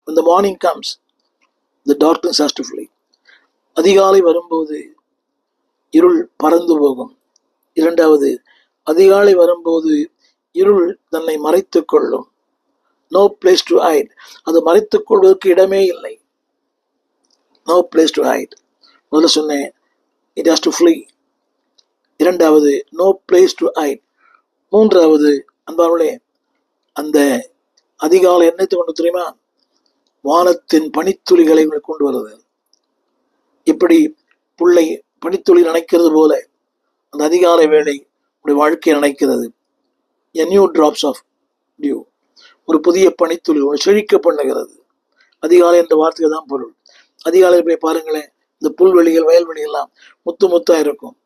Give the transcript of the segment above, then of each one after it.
when the morning comes, the darkness has to flee. அதிகாலை வரும்போது இருள் பறந்து போகும். இரண்டாவது, அதிகாலை வரும்போது இருள் தன்னை மறைத்துக் கொள்ளும். No place to hide. அது மறைத்துக் கொள்வதற்கு இடமே இல்லை. No place to hide. முதல்ல சொன்னேன், it has to flee. இரண்டாவது, no place to hide. மூன்றாவது, அன்பார்களே, அந்த அதிகாலை என்னத்தை கொண்டு தெரியுமா? வானத்தின் பனித்துளிகளை கொண்டு வருது. இப்படி புள்ளை பனித்துளி நினைக்கிறது போல அந்த அதிகாலை வேளை உடைய வாழ்க்கையை நினைக்கிறது. A new drops of dew. ஒரு புதிய பனித்துளி ஒரு செழிக்க பண்ணுகிறது. அதிகாலை என்ற வார்த்தைக்கு தான் பொருள். அதிகாலையில் போய் பாருங்களேன், இந்த புல்வெளிகள் வயல்வெளிகள்லாம் முத்து முத்தா இருக்கும்.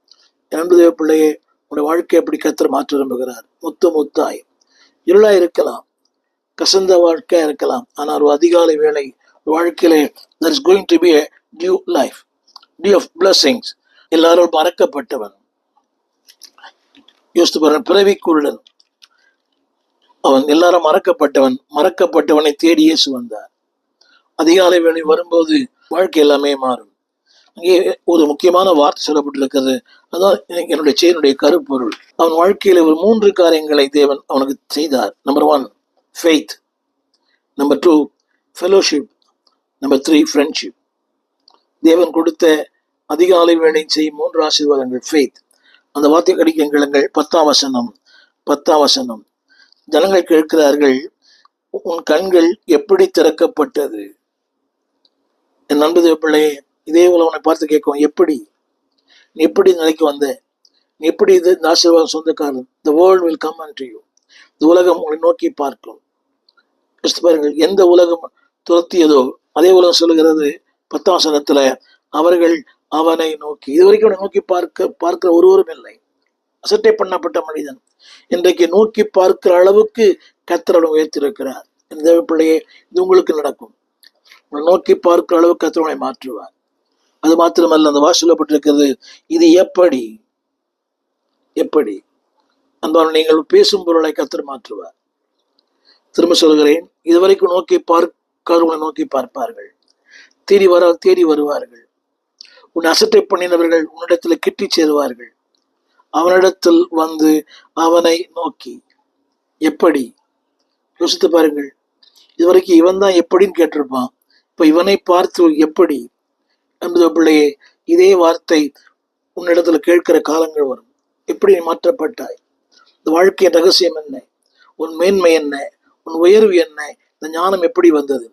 அன்பு தேவ பிள்ளையே, உடைய வாழ்க்கையை எப்படி கர்த்தர் மாற்ற விரும்புகிறார். முத்து முத்தாய் இருளாய் இருக்கலாம், கசந்த வாழ்க்கையா இருக்கலாம், ஆனால் ஒரு அதிகாலை வேளை வாழ்க்கையிலே there is going to be a dew life, dew of blessings. எல்லாரும் மறக்கப்பட்டவன், யோசித்து பாருங்க, பிறவி குருடன் அவன், எல்லாரும் மறக்கப்பட்டவனை தேடி இயேசு வந்தார். அதிகாலை வேளை வரும்போது வாழ்க்கை எல்லாமே மாறும். அங்கே ஒரு முக்கியமான வார்த்தை சொல்லப்பட்டிருக்கிறது. அதான் என்னுடைய செய்தியுடைய கருப்பொருள். அவன் வாழ்க்கையில ஒரு 3 காரியங்களை தேவன் அவனுக்கு செய்தார். Number 1 faith, number 2 fellowship, number 3 friendship. தேவன் கொடுத்த அதிகாலை வேளை செய்யும் 3 ஆசீர்வாதங்கள். faith, அந்த வார்த்தை கடிக்க கேளுங்கள். 10ஆம் வசனம். ஜனங்கள் கேட்கிறார்கள், உன் கண்கள் எப்படி திறக்கப்பட்டது? என் நண்பு தேவ பிள்ளையே, இதே போல உன்னை பார்த்து கேட்கும், எப்படி நீ எப்படி நிலைக்கு வந்த, நீ எப்படி இது ஆசீர்வாதம் சொந்தக்காரன். The world will come unto you. இந்த உலகம் உங்களை நோக்கி பார்க்கும். பாருங்கள், எந்த உலகம் துரத்தியதோ அதே உலகம் சொல்லுகிறது 10ஆம் வசனத்துல, அவர்கள் அவனை நோக்கி. இதுவரைக்கும் அவனை நோக்கி பார்க்கிற ஒருவரும் இல்லை. அசட்டை பண்ணப்பட்ட மனிதன் இன்றைக்கு நோக்கி பார்க்கிற அளவுக்கு கர்த்தர் உயர்த்திருக்கிறார். என் தேவ பிள்ளையே, இது உங்களுக்கு நடக்கும். உங்களை நோக்கி பார்க்கிற அளவுக்கு கர்த்தர் மாற்றுவார். அது மாத்திரமல்ல, அந்த வாசல் சொல்லப்பட்டிருக்கிறது, இது எப்படி அன்பான நீங்கள் பேசும் பொருளை கர்த்தர் மாற்றுவார். திரும்ப சொல்கிறேன், இதுவரைக்கும் நோக்கி பார்க்கிறவங்களை நோக்கி பார்ப்பார்கள், தேடி வருவார்கள். உன்னை அசட்டை பண்ணினவர்கள் உன்னிடத்தில் கிட்டி சேருவார்கள். அவனிடத்தில் வந்து அவனை நோக்கி எப்படி, யோசித்து பாருங்கள். இதுவரைக்கும் இவன் தான் எப்படின்னு கேட்டிருப்பான். இப்ப இவனை பார்த்து எப்படி. என்பது பிள்ளையே, இதே வார்த்தை உன்னிடத்துல கேட்கிற காலங்கள் வரும். எப்படி மாற்றப்பட்டாய், இந்த வாழ்க்கையின் ரகசியம் என்ன, உன் மேன்மை என்ன, உன் உயர்வு என்ன, இந்த ஞானம் எப்படி வந்தது,